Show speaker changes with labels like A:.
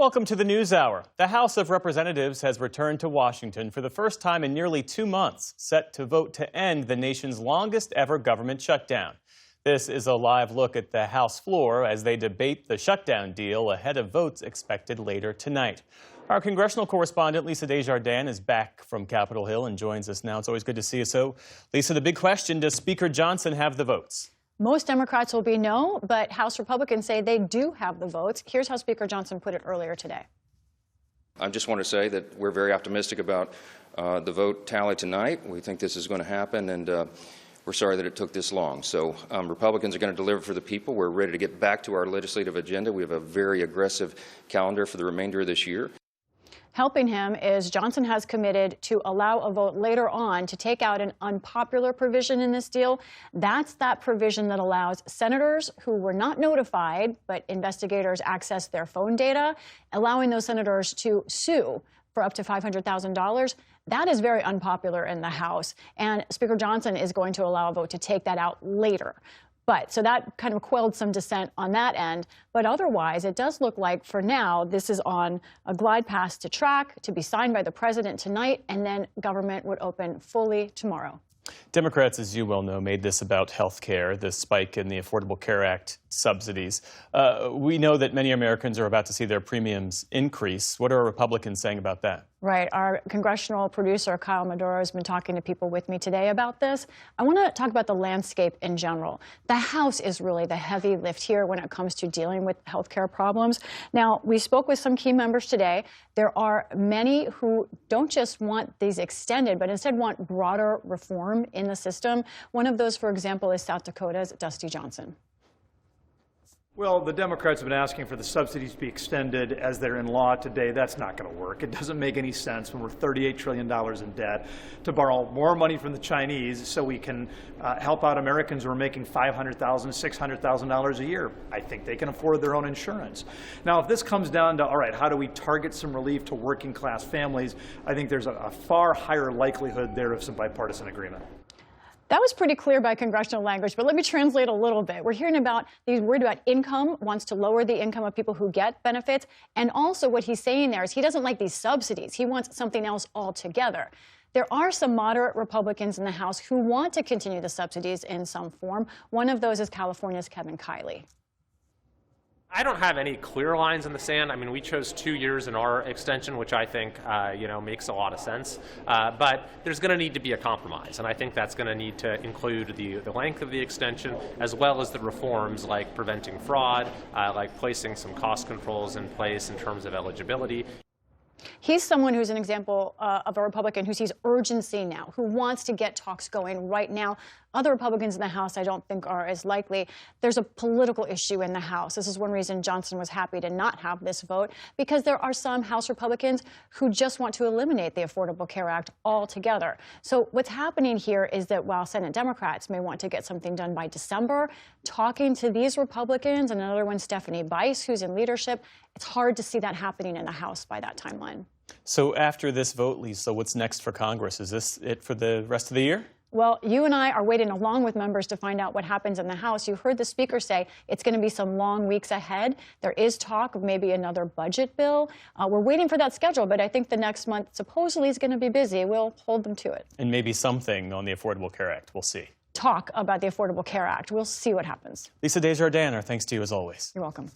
A: Welcome to the News Hour. The House of Representatives has returned to Washington for the first time in nearly 2 months, set to vote to end the nation's longest ever government shutdown. This is a live look at the House floor as they debate the shutdown deal ahead of votes expected later tonight. Our congressional correspondent, Lisa Desjardins, is back from Capitol Hill and joins us now. It's always good to see you. So, Lisa, the big question, does Speaker Johnson have the votes?
B: Most Democrats will be no, but House Republicans say they do have the votes. Here's how Speaker Johnson put it earlier today.
C: I just want to say that we're very optimistic about the vote tally tonight. We think this is going to happen, and we're sorry that it took this long. So Republicans are going to deliver for the people. We're ready to get back to our legislative agenda. We have a very aggressive calendar for the remainder of this year.
B: Helping him is Johnson has committed to allow a vote later on to take out an unpopular provision in this deal. That's that provision that allows senators who were not notified, but investigators accessed their phone data, allowing those senators to sue for up to $500,000. That is very unpopular in the House, and Speaker Johnson is going to allow a vote to take that out later. So that kind of quelled some dissent on that end. But otherwise, it does look like, for now, this is on a glide path to track, to be signed by the president tonight, and then government would open fully tomorrow.
A: Democrats, as you well know, made this about health care, the spike in the Affordable Care Act subsidies. We know that many Americans are about to see their premiums increase. What are Republicans saying about that?
B: Right. Our congressional producer, Kyle Maduro, has been talking to people with me today about this. I want to talk about the landscape in general. The House is really the heavy lift here when it comes to dealing with health care problems. Now, we spoke with some key members today. There are many who don't just want these extended, but instead want broader reform in the system. One of those, for example, is South Dakota's Dusty Johnson.
D: Well, the Democrats have been asking for the subsidies to be extended as they're in law today. That's not going to work. It doesn't make any sense when we're $38 trillion in debt to borrow more money from the Chinese so we can help out Americans who are making $500,000, $600,000 a year. I think they can afford their own insurance. Now, if this comes down to, all right, how do we target some relief to working class families, I think there's a far higher likelihood there of some bipartisan agreement.
B: That was pretty clear by congressional language, but let me translate a little bit. We're hearing about, he's worried about income, wants to lower the income of people who get benefits, and also what he's saying there is he doesn't like these subsidies. He wants something else altogether. There are some moderate Republicans in the House who want to continue the subsidies in some form. One of those is California's Kevin Kiley.
E: I don't have any clear lines in the sand. I mean, we chose 2 years in our extension, which I think, makes a lot of sense. But there's going to need to be a compromise, and I think that's going to need to include the length of the extension, as well as the reforms like preventing fraud, like placing some cost controls in place in terms of eligibility.
B: He's someone who's an example of a Republican who sees urgency now, who wants to get talks going right now. Other Republicans in the House I don't think are as likely. There's a political issue in the House. This is one reason Johnson was happy to not have this vote, because there are some House Republicans who just want to eliminate the Affordable Care Act altogether. So what's happening here is that while Senate Democrats may want to get something done by December, talking to these Republicans, and another one, Stephanie Bice, who's in leadership, it's hard to see that happening in the House by that timeline.
A: So after this vote, Lisa, what's next for Congress? Is this it for the rest of the year?
B: Well, you and I are waiting along with members to find out what happens in the House. You heard the Speaker say it's going to be some long weeks ahead. There is talk of maybe another budget bill. We're waiting for that schedule, but I think the next month supposedly is going to be busy. We'll hold them to it.
A: And maybe something on the Affordable Care Act. We'll see.
B: Talk about the Affordable Care Act. We'll see what happens.
A: Lisa Desjardins, our thanks to you as always.
B: You're welcome.